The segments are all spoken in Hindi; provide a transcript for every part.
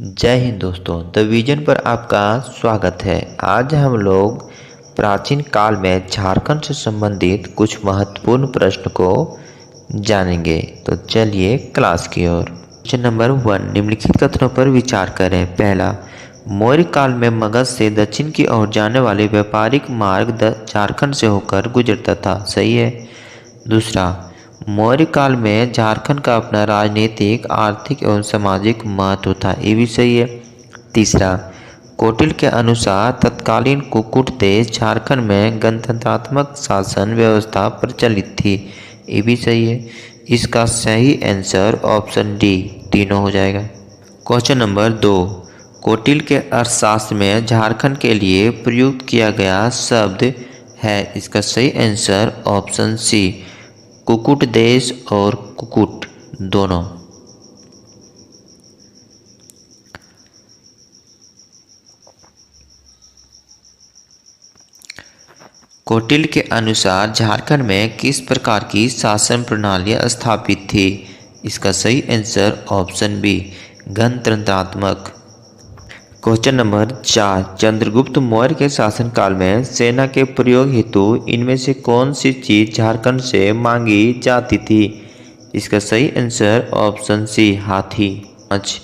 जय हिंद दोस्तों, द विजन पर आपका स्वागत है। आज हम लोग प्राचीन काल में झारखंड से संबंधित कुछ महत्वपूर्ण प्रश्न को जानेंगे। तो चलिए क्लास की ओर। क्वेश्चन नंबर 1, निम्नलिखित कथनों पर विचार करें। पहला, मौर्य काल में मगध से दक्षिण की ओर जाने वाले व्यापारिक मार्ग झारखंड से होकर गुजरता था। सही है। दूसरा, मौर्य काल में झारखंड का अपना राजनीतिक, आर्थिक एवं सामाजिक महत्व था। ये भी सही है। तीसरा, कौटिल्य के अनुसार तत्कालीन कुकुट देश झारखंड में गणतंत्रात्मक शासन व्यवस्था प्रचलित थी। ये भी सही है। इसका सही आंसर ऑप्शन डी तीनों हो जाएगा। क्वेश्चन नंबर 2, कौटिल्य के अर्थशास्त्र में झारखंड के लिए प्रयुक्त किया गया शब्द है। इसका सही आंसर ऑप्शन सी कुकुट देश और कुकुट दोनों। कौटिल्य के अनुसार झारखंड में किस प्रकार की शासन प्रणाली स्थापित थी। इसका सही आंसर ऑप्शन बी गणतंत्रात्मक। क्वेश्चन नंबर 4, चंद्रगुप्त मौर्य के शासनकाल में सेना के प्रयोग हेतु इनमें से कौन सी चीज झारखंड से मांगी जाती थी। इसका सही आंसर ऑप्शन सी हाथी। 5,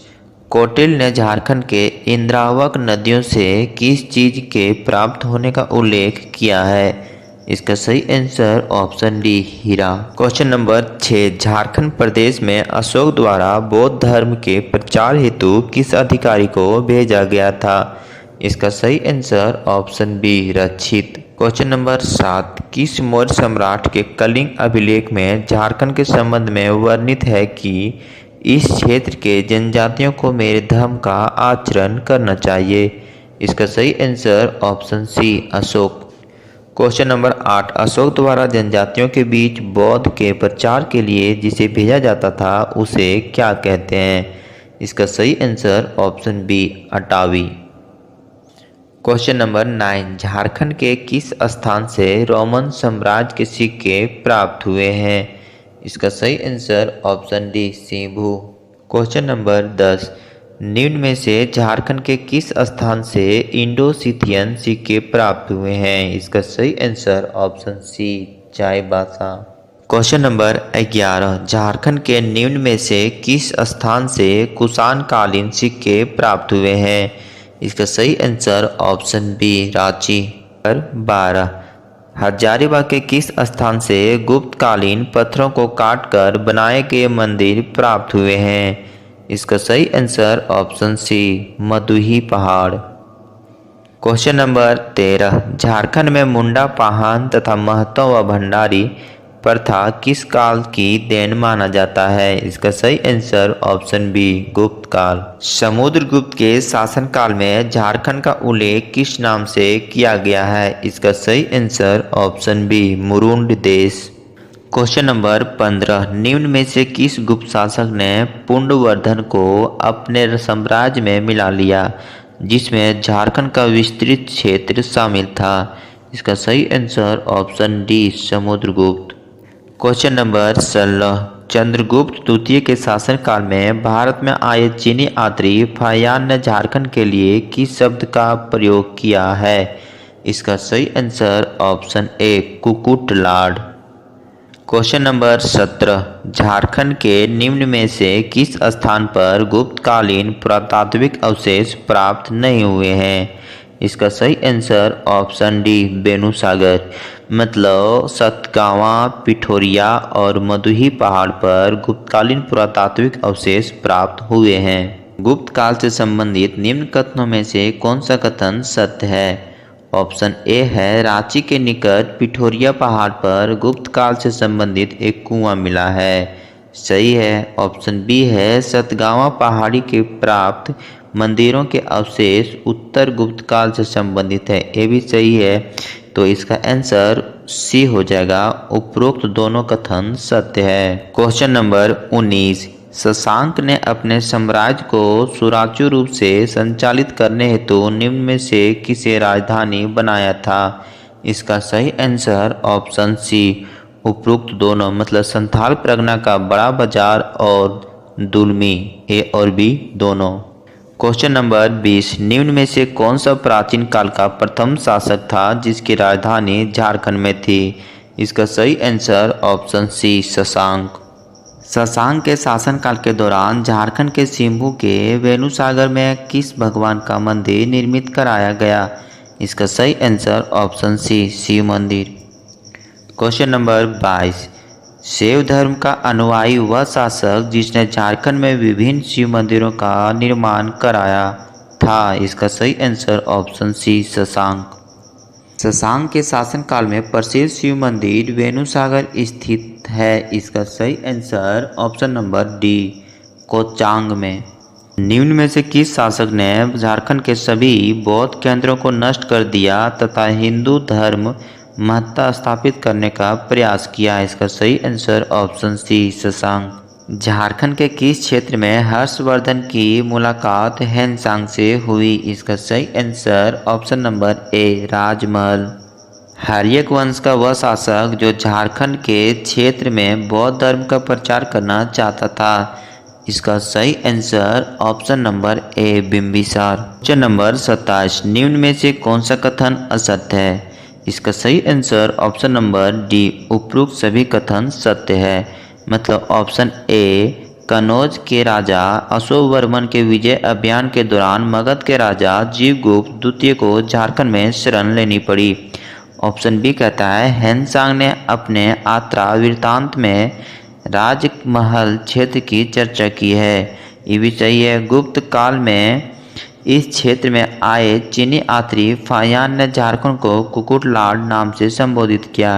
कौटिल्य ने झारखंड के इंद्रावक नदियों से किस चीज के प्राप्त होने का उल्लेख किया है। इसका सही आंसर ऑप्शन डी हीरा। क्वेश्चन नंबर 6, झारखंड प्रदेश में अशोक द्वारा बौद्ध धर्म के प्रचार हेतु किस अधिकारी को भेजा गया था। इसका सही आंसर ऑप्शन बी रक्षित। क्वेश्चन नंबर 7, किस मौर्य सम्राट के कलिंग अभिलेख में झारखंड के संबंध में वर्णित है कि इस क्षेत्र के जनजातियों को मेरे धर्म का आचरण करना चाहिए। इसका सही answer option C Ashok. Question number 8, Ashok द्वारा जनजातियों के बीच बौद्ध के प्रचार के लिए जिसे भेजा जाता था उसे क्या कहते हैं। इसका सही आंसर ऑप्शन बी अटावी। क्वेश्चन नंबर 9, झारखंड के किस स्थान से रोमन साम्राज्य के सिक्के प्राप्त हुए हैं। इसका सही आंसर ऑप्शन डी सिंभू। क्वेश्चन नंबर 10, निम्न में से झारखंड के किस स्थान से इंडो-सिथियन सिक्के प्राप्त हुए हैं। इसका सही answer option C Chaibasa. Question number 11, Jharkhand के निम्न में से किस स्थान से कुषाण कालीन सिक्के प्राप्त हुए हैं। इसका सही answer option B Ranchi. 12, Hazaribagh के किस स्थान से गुप्तकालीन पत्थरों को काटकर बनाए गए मंदिर प्राप्त हुए हैं। इसका सही आंसर ऑप्शन सी मधुही पहाड़। क्वेश्चन नंबर 13, झारखंड में मुंडा पाहन तथा महतो व भंडारी प्रथा किस काल की देन माना जाता है। इसका सही आंसर ऑप्शन बी गुप्त काल। समुद्रगुप्त के शासनकाल में झारखंड का उल्लेख किस नाम से किया गया है। इसका सही आंसर ऑप्शन बी मुरुंड देश। क्वेश्चन नंबर 15, निम्न में से किस गुप्त शासक ने पुंडवर्धन को अपने साम्राज्य में मिला लिया जिसमें झारखंड का विस्तृत क्षेत्र शामिल था। इसका सही answer option D Samudragupta. Question number 16, Chandragupta द्वितीय के शासनकाल में भारत में आए चीनी यात्री फाहियान ने झारखंड के लिए किस शब्द का प्रयोग किया है। इसका सही आंसर ऑप्शन ए कुकुटलाड। क्वेश्चन नंबर 17, झारखंड के निम्न में से किस स्थान पर गुप्तकालीन पुरातात्विक अवशेष प्राप्त नहीं हुए हैं। इसका सही आंसर ऑप्शन डी बेनुसागर, मतलब सतगावा, पिठोरिया और मधुही पहाड़ पर गुप्तकालीन पुरातात्विक अवशेष प्राप्त हुए हैं। गुप्त काल से संबंधित निम्न कथनों में से कौन सा कथन सत्य है। ऑप्शन ए है रांची के निकट पिठोरिया पहाड़ पर गुप्त काल से संबंधित एक कुआं मिला है। सही है। ऑप्शन बी है सतगावा पहाड़ी के प्राप्त मंदिरों के अवशेष उत्तर गुप्त काल से संबंधित है। ये भी सही है। तो इसका आंसर सी हो जाएगा, उपरोक्त दोनों कथन सत्य है। क्वेश्चन नंबर 19, शशांक ने अपने साम्राज्य को सुचारू रूप से संचालित करने हेतु निम्न में से किसे राजधानी बनाया था। इसका सही आंसर ऑप्शन सी उपरोक्त दोनों, मतलब संथाल परगना का बड़ा बाजार और दुलमी, ए और बी दोनों। क्वेश्चन नंबर 20, निम्न में से कौन सा प्राचीन काल का प्रथम शासक था जिसकी राजधानी झारखंड में थी? इसका सही answer option C Shashank. Shashank के शासनकाल के दौरान झारखंड के सिम्भू के वेणुसागर में किस भगवान का मंदिर निर्मित कराया गया? इसका सही आंसर ऑप्शन सी शिव मंदिर। क्वेश्चन नंबर 22, शैव धर्म का अनुयायी वह शासक जिसने झारखंड में विभिन्न शिव मंदिरों का निर्माण कराया था? इसका सही answer option C Shashank. Shashank के शासनकाल में प्रसिद्ध शिव मंदिर वेणुसागर स्थित है। इसका सही answer option number D Kochang में। निम्न में से किस शासक ने झारखंड के सभी बौद्ध केंद्रों को नष्ट कर दिया तथा हिंदू धर्म महत्ता स्थापित करने का प्रयास किया? इसका सही answer option C Shashank. Jharkhand के किस क्षेत्र में हर्षवर्धन की मुलाकात ह्वेनसांग से हुई? इसका सही आंसर ऑप्शन नंबर ए राजमहल। हर्यक वंश का वह शासक जो झारखंड के क्षेत्र में बौद्ध धर्म का प्रचार करना चाहता था? इसका सही answer option number A Bimbisara. Question number 27, निम्न में से कौन सा कथन असत्य है? इसका सही आंसर ऑप्शन नंबर डी उपरोक्त सभी कथन सत्य है। मतलब ऑप्शन ए कनौज के राजा अशोक वर्मन के विजय अभियान के दौरान मगध के राजा जीवगुप्त द्वितीय को झारखंड में शरण लेनी पड़ी। ऑप्शन बी कहता है ह्वेनसांग ने अपने यात्रा वृत्तांत में राजमहल क्षेत्र की चर्चा की है। ये भी सही है। गुप्त काल में इस क्षेत्र में आए चीनी यात्री फायान ने झारखंड को कुकुटलाड नाम से संबोधित किया।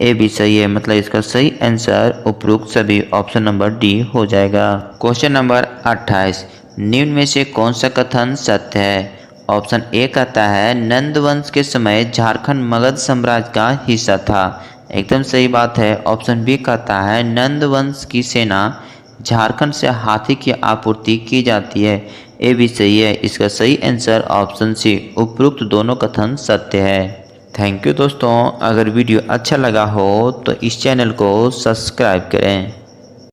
ये भी सही है। मतलब इसका सही आंसर उपरोक्त सभी ऑप्शन नंबर डी हो जाएगा। क्वेश्चन नंबर 28, निम्न में से कौन सा कथन सत्य है? ऑप्शन ए कहता है नंद वंश के समय झारखंड मगध साम्राज्य का हिस्सा था। एकदम सही बात है। ऑप्शन बी कहता है नंद वंश की सेना झारखंड से हाथी की आपूर्ति की जाती है। ये भी सही है। इसका सही आंसर ऑप्शन सी उपरोक्त दोनों कथन सत्य है। थैंक यू दोस्तों। अगर वीडियो अच्छा लगा हो तो इस चैनल को सब्सक्राइब करें।